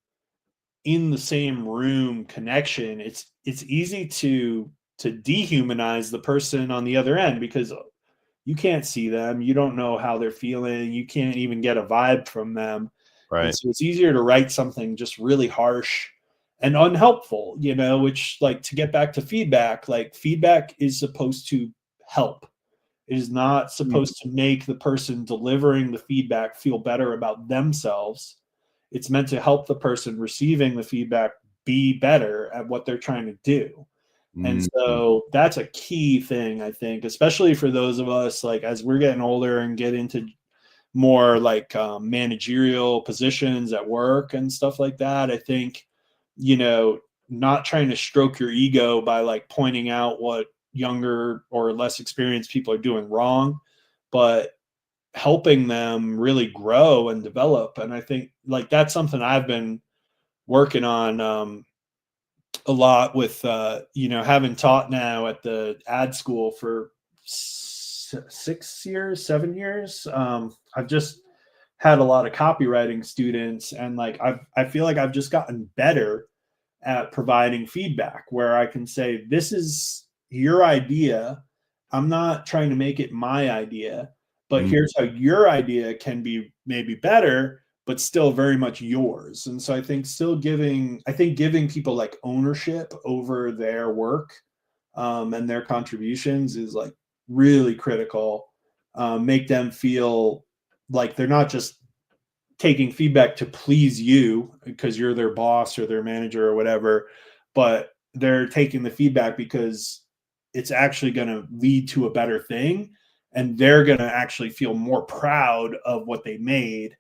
in the same room connection, it's easy to dehumanize the person on the other end, because you can't see them, you don't know how they're feeling, you can't even get a vibe from them. Right. And so it's easier to write something just really harsh and unhelpful, which, like, to get back to feedback, like feedback is supposed to help. It is not supposed to make the person delivering the feedback feel better about themselves. It's meant to help the person receiving the feedback be better at what they're trying to do. And so that's a key thing, I think, especially for those of us, like, as we're getting older and get into more like managerial positions at work and stuff like that. I think, not trying to stroke your ego by like pointing out what younger or less experienced people are doing wrong, but helping them really grow and develop. And I think like that's something I've been working on a lot with, having taught now at the ad school for 7 years. I've just had a lot of copywriting students, and like I feel like I've just gotten better at providing feedback where I can say, this is your idea. I'm not trying to make it my idea, but here's how your idea can be maybe better, but still very much yours. And so I think giving people like ownership over their work and their contributions is like really critical. Make them feel like they're not just taking feedback to please you because you're their boss or their manager or whatever, but they're taking the feedback because it's actually going to lead to a better thing. And they're going to actually feel more proud of what they made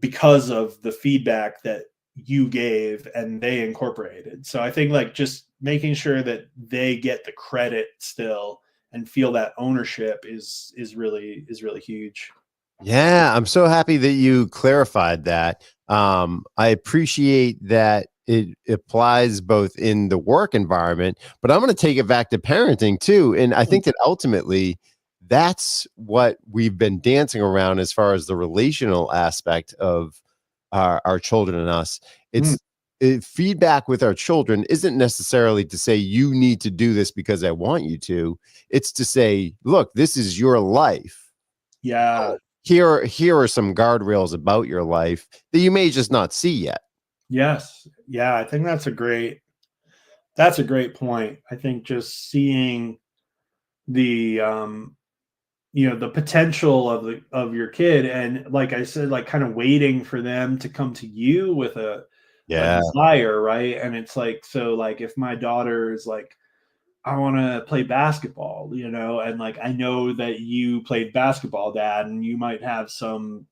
because of the feedback that you gave and they incorporated. So I think like just making sure that they get the credit still and feel that ownership is really huge. Yeah, I'm so happy that you clarified that. I appreciate that it applies both in the work environment, but I'm going to take it back to parenting too. And I think that ultimately that's what we've been dancing around as far as the relational aspect of our children and us. Feedback with our children isn't necessarily to say you need to do this because I want you to. It's to say, look, this is your life. Yeah. Here are some guardrails about your life that you may just not see yet. Yes. Yeah, I think that's a great point. I think just seeing the the potential of your kid, and like I said, like kind of waiting for them to come to you with a desire, right? And it's like, so like if my daughter is like, I want to play basketball, and like I know that you played basketball, Dad, and you might have some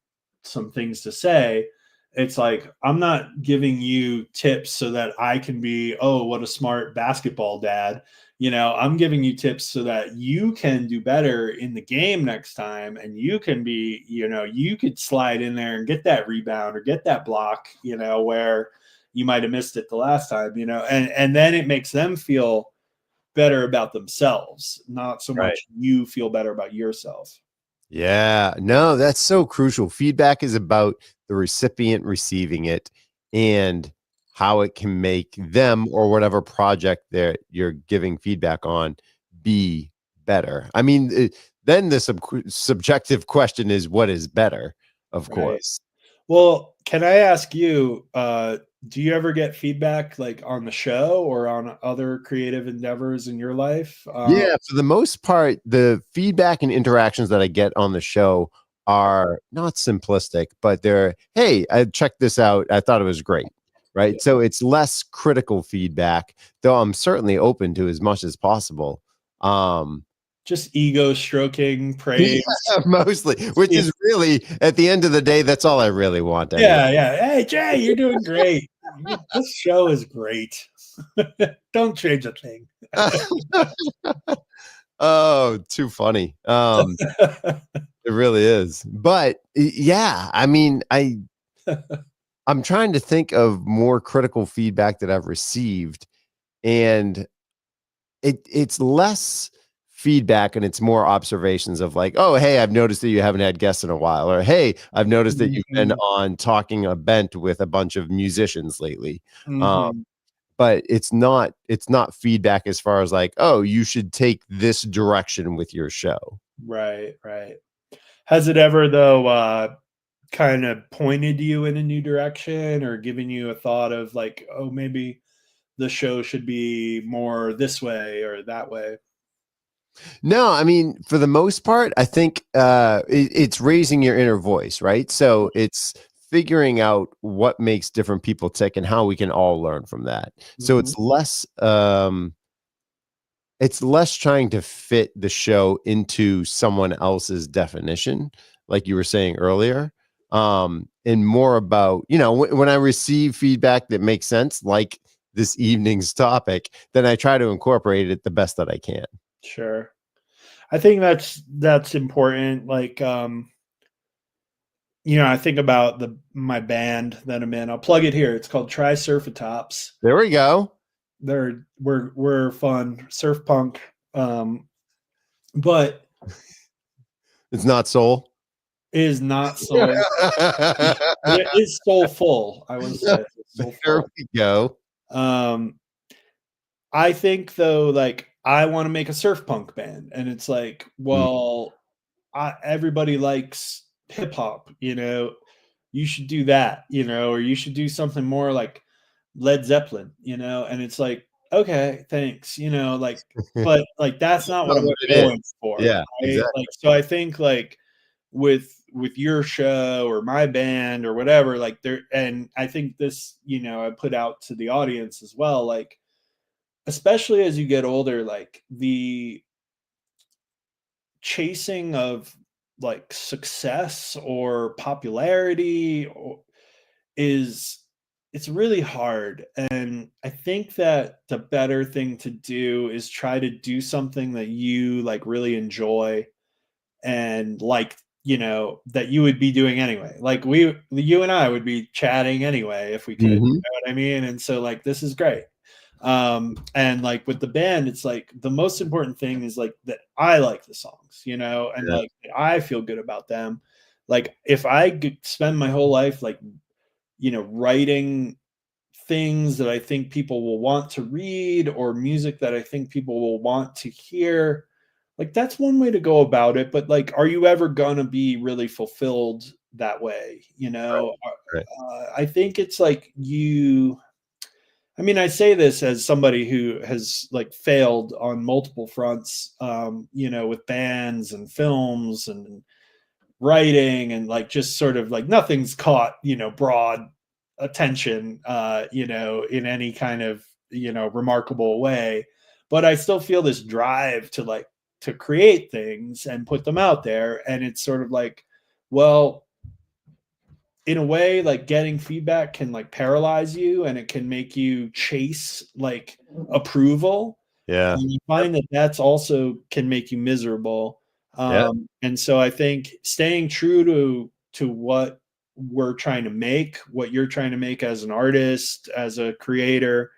things to say. It's like, I'm not giving you tips so that I can be, oh, what a smart basketball dad. I'm giving you tips so that you can do better in the game next time, and you can be, you could slide in there and get that rebound or get that block, where you might have missed it the last time, and then it makes them feel better about themselves, not so much you feel better about yourself. Yeah, no, that's so crucial. Feedback is about the recipient receiving it and how it can make them or whatever project that you're giving feedback on be better. I mean, then the subjective question is, what is better? Of course. Well, can I ask you, do you ever get feedback like on the show or on other creative endeavors in your life? Yeah, for the most part, the feedback and interactions that I get on the show are not simplistic, but they're, hey, I checked this out. I thought it was great. Right. Yeah. So it's less critical feedback, though I'm certainly open to as much as possible. Just ego stroking, praise. Yeah, mostly, which is really, at the end of the day, that's all I really want. Anyway. Yeah. Hey, Jay, you're doing great. This show is great. Don't change a thing. Oh, too funny. It really is. But yeah, I mean, I'm trying to think of more critical feedback that I've received, and it's less feedback and it's more observations of like, oh, hey, I've noticed that you haven't had guests in a while, or hey, I've noticed that you've been on Talking Event with a bunch of musicians lately. But it's not feedback as far as like, oh, you should take this direction with your show. Right. Has it ever though kind of pointed you in a new direction or given you a thought of like, oh, maybe the show should be more this way or that way? No, I mean, for the most part, I think it's raising your inner voice, right? So it's figuring out what makes different people tick and how we can all learn from that. So it's less trying to fit the show into someone else's definition, like you were saying earlier, and more about, when I receive feedback that makes sense, like this evening's topic, then I try to incorporate it the best that I can. Sure. I think that's important. Like, I think about my band that I'm in. I'll plug it here. It's called Triceratops. There we go. We're fun surf punk, but it's not soul. It is not soul. It is soulful. I would say. There we go. I think though, like, I want to make a surf punk band, and it's like, well, everybody likes hip hop, you should do that, or you should do something more like Led Zeppelin, and it's like, okay, thanks, like, but like, that's not what I'm going for. Yeah. Right? Exactly. Like, so I think like with your show or my band or whatever, like and I think this, I put out to the audience as well, like, especially as you get older, like the chasing of like success or popularity it's really hard. And I think that the better thing to do is try to do something that you like really enjoy and like, that you would be doing anyway. Like you and I would be chatting anyway if we could, you know what I mean? And so like, this is great. And like with the band, it's like the most important thing is like that I like the songs, you know, and like I feel good about them. Like if I could spend my whole life like, you know, writing things that I think people will want to read or music that I think people will want to hear, like that's one way to go about it. But like, are you ever gonna be really fulfilled that way? You know, I think it's like I mean, I say this as somebody who has like failed on multiple fronts, you know, with bands and films and writing, and like just sort of like nothing's caught, you know, broad attention, you know, in any kind of, you know, remarkable way. But I still feel this drive to like to create things and put them out there. And it's sort of like, well, in a way, like getting feedback can like paralyze you, and it can make you chase like approval. Yeah. And you find that that's also can make you miserable. And so I think staying true to what we're trying to make, what you're trying to make as an artist, as a creator,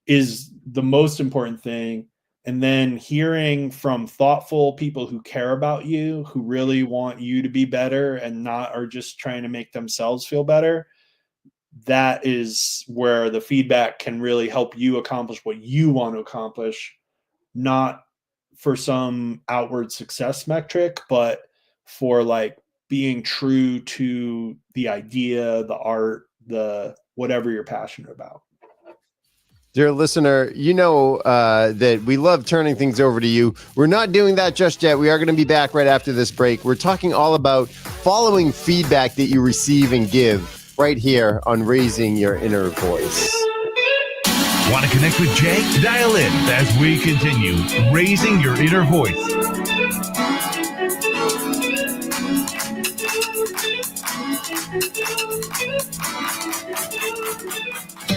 is the most important thing. And then hearing from thoughtful people who care about you, who really want you to be better and not are just trying to make themselves feel better, that is where the feedback can really help you accomplish what you want to accomplish, not for some outward success metric, but for like being true to the idea, the art, the whatever you're passionate about. Dear listener, you know that we love turning things over to you. We're not doing that just yet. We are going to be back right after this break. We're talking all about following feedback that you receive and give right here on Raising Your Inner Voice. Want to connect with Jay? Dial in as we continue Raising Your Inner Voice.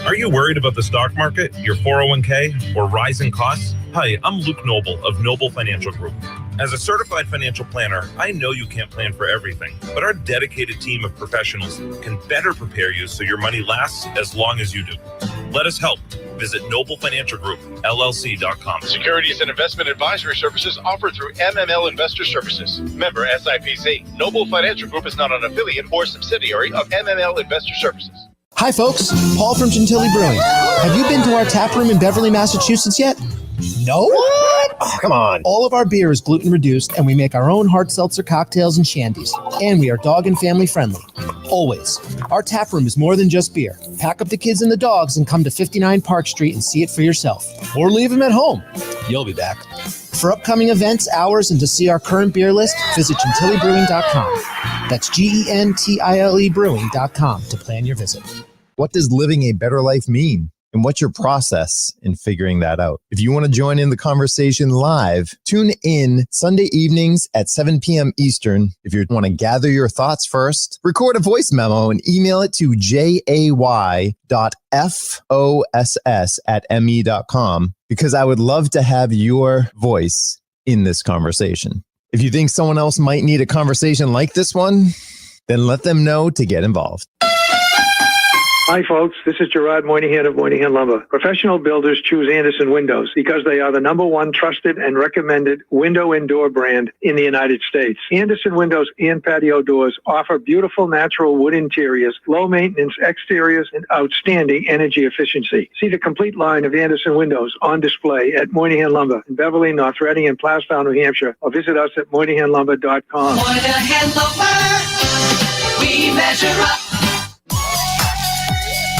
Are you worried about the stock market, your 401k, or rising costs? Hi, I'm Luke Noble of Noble Financial Group. As a certified financial planner, I know you can't plan for everything, but our dedicated team of professionals can better prepare you so your money lasts as long as you do. Let us help. Visit NobleFinancialGroupLLC.com. Securities and investment advisory services offered through MML Investor Services. Member SIPC. Noble Financial Group is not an affiliate or subsidiary of MML Investor Services. Hi, folks. Paul from Chantilly Brewing. Have you been to our tap room in Beverly, Massachusetts yet? No? What? Oh, come on. All of our beer is gluten reduced, and we make our own hard seltzer cocktails and shandies. And we are dog and family friendly. Always. Our tap room is more than just beer. Pack up the kids and the dogs and come to 59 Park Street and see it for yourself. Or leave them at home. You'll be back. For upcoming events, hours, and to see our current beer list, visit chantillybrewing.com. That's GENTILE brewing.com to plan your visit. What does living a better life mean? And what's your process in figuring that out? If you want to join in the conversation live, tune in Sunday evenings at 7 p.m. Eastern. If you want to gather your thoughts first, record a voice memo and email it to jay.foss@me.com, because I would love to have your voice in this conversation. If you think someone else might need a conversation like this one, then let them know to get involved. Hi, folks. This is Gerard Moynihan of Moynihan Lumber. Professional builders choose Andersen Windows because they are the #1 trusted and recommended window and door brand in the United States. Andersen Windows and patio doors offer beautiful natural wood interiors, low maintenance exteriors, and outstanding energy efficiency. See the complete line of Andersen Windows on display at Moynihan Lumber in Beverly, North Reading, and Plastown, New Hampshire, or visit us at MoynihanLumber.com. Moynihan Lumber, we measure up.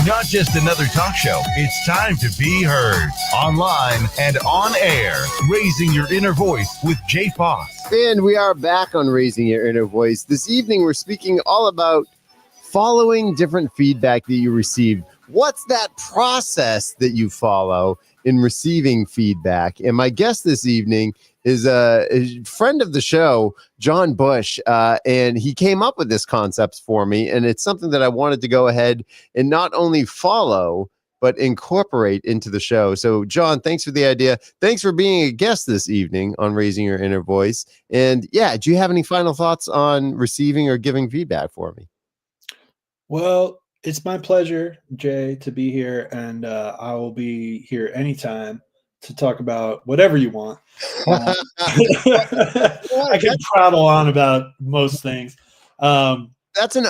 Not just another talk show. It's time to be heard. Online and on air. Raising Your Inner Voice with Jay Foss. And we are back on Raising Your Inner Voice. This evening, we're speaking all about following different feedback that you receive. What's that process that you follow in receiving feedback? And my guest this evening is a friend of the show, Jon Busch, and he came up with this concept for me, and it's something that I wanted to go ahead and not only follow, but incorporate into the show. So, Jon, thanks for the idea. Thanks for being a guest this evening on Raising Your Inner Voice. And yeah, do you have any final thoughts on receiving or giving feedback for me? Well, It's my pleasure, Jay, to be here, and I will be here anytime to talk about whatever you want. I can prattle on about most things. That's an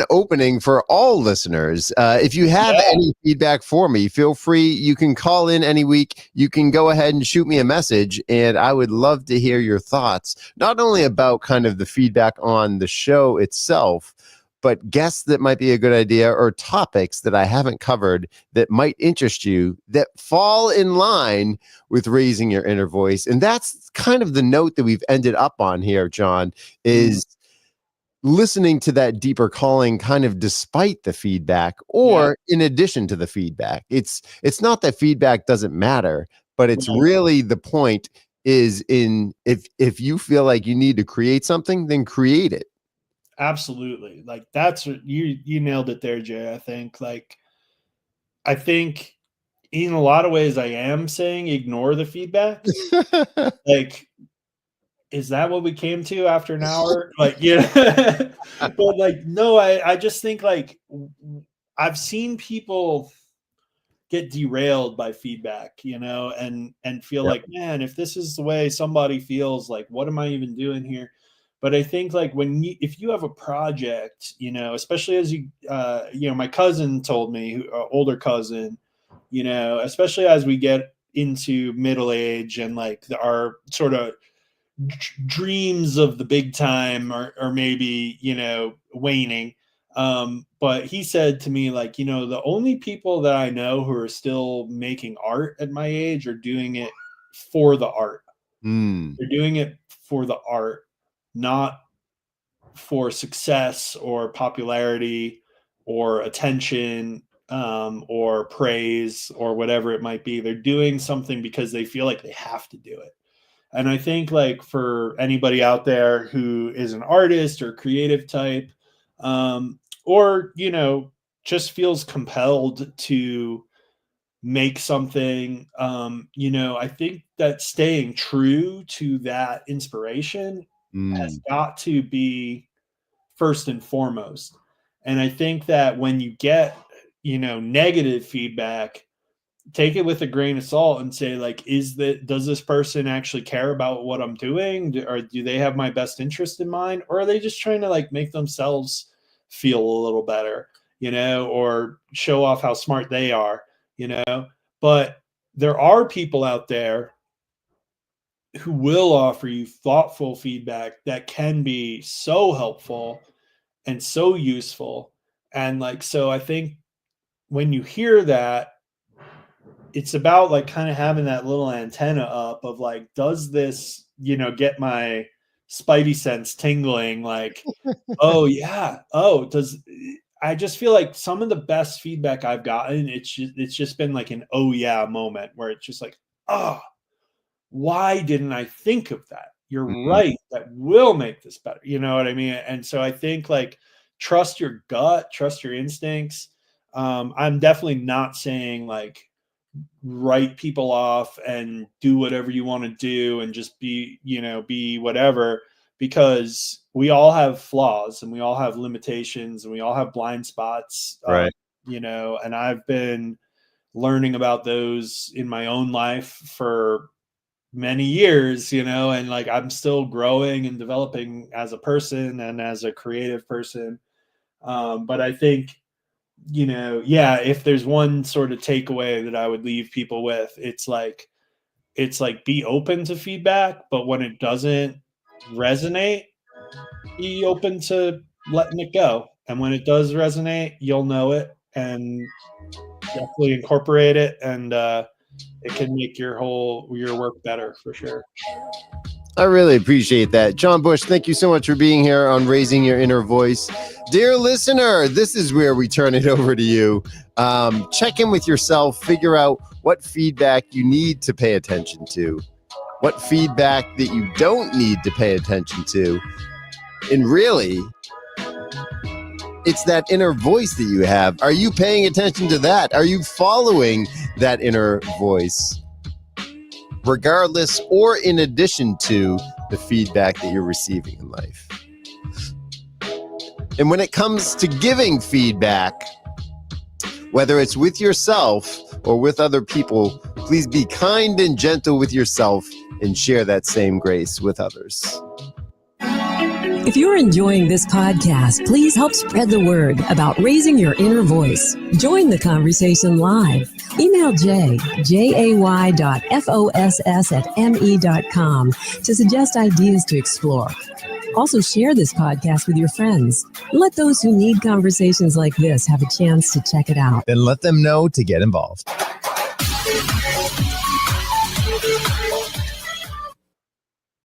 opening for all listeners. If you have any feedback for me, feel free. You can call in any week. You can go ahead and shoot me a message, and I would love to hear your thoughts, not only about kind of the feedback on the show itself, but guests that might be a good idea or topics that I haven't covered that might interest you that fall in line with raising your inner voice. And that's kind of the note that we've ended up on here, Jon, is listening to that deeper calling kind of despite the feedback or in addition to the feedback. It's not that feedback doesn't matter, but it's really the point is in if you feel like you need to create something, then create it. Absolutely. Like that's you nailed it there, Jay. I think in a lot of ways I am saying ignore the feedback. Like, is that what we came to after an hour? Like, yeah. But like, no, I just think like I've seen people get derailed by feedback, and feel like, man, if this is the way somebody feels, like, what am I even doing here? But I think like if you have a project, especially as my cousin told me, older cousin, especially as we get into middle age and like our sort of dreams of the big time are maybe, waning. But he said to me, like, the only people that I know who are still making art at my age are doing it for the art. They're doing it for the art, not for success or popularity or attention, or praise or whatever it might be. They're doing something because they feel like they have to do it. And I think like for anybody out there who is an artist or creative type, or, just feels compelled to make something, I think that staying true to that inspiration has got to be first and foremost. And I think that when you get, negative feedback, take it with a grain of salt and say, like, does this person actually care about what I'm doing? Or do they have my best interest in mind? Or are they just trying to like make themselves feel a little better, or show off how smart they are, But there are people out there who will offer you thoughtful feedback that can be so helpful and so useful. And like, so I think when you hear that, it's about like kind of having that little antenna up of like, does this, get my spidey sense tingling? Like, oh yeah. Oh, I just feel like some of the best feedback I've gotten, it's just been like an, oh yeah moment where it's just like, oh, why didn't I think of that? You're right. That will make this better. You know what I mean? And so I think like, trust your gut, trust your instincts. I'm definitely not saying like, write people off and do whatever you want to do and just be whatever, because we all have flaws and we all have limitations and we all have blind spots. Right. And I've been learning about those in my own life for many years, and like I'm still growing and developing as a person and as a creative person. But I think, if there's one sort of takeaway that I would leave people with, it's like be open to feedback, but when it doesn't resonate, be open to letting it go. And when it does resonate, you'll know it and definitely incorporate it. And it can make your work better for sure. I really appreciate that. Jon Busch, thank you so much for being here on Raising Your Inner Voice. Dear listener, this is where we turn it over to you. Check in with yourself, figure out what feedback you need to pay attention to, what feedback that you don't need to pay attention to. And really, it's that inner voice that you have. Are you paying attention to that? Are you following that inner voice? Regardless or in addition to the feedback that you're receiving in life. And when it comes to giving feedback, whether it's with yourself or with other people, please be kind and gentle with yourself and share that same grace with others. If you're enjoying this podcast, please help spread the word about raising your inner voice. Join the conversation live. Email jay.foss@me.com to suggest ideas to explore. Also share this podcast with your friends. Let those who need conversations like this have a chance to check it out. Then let them know to get involved.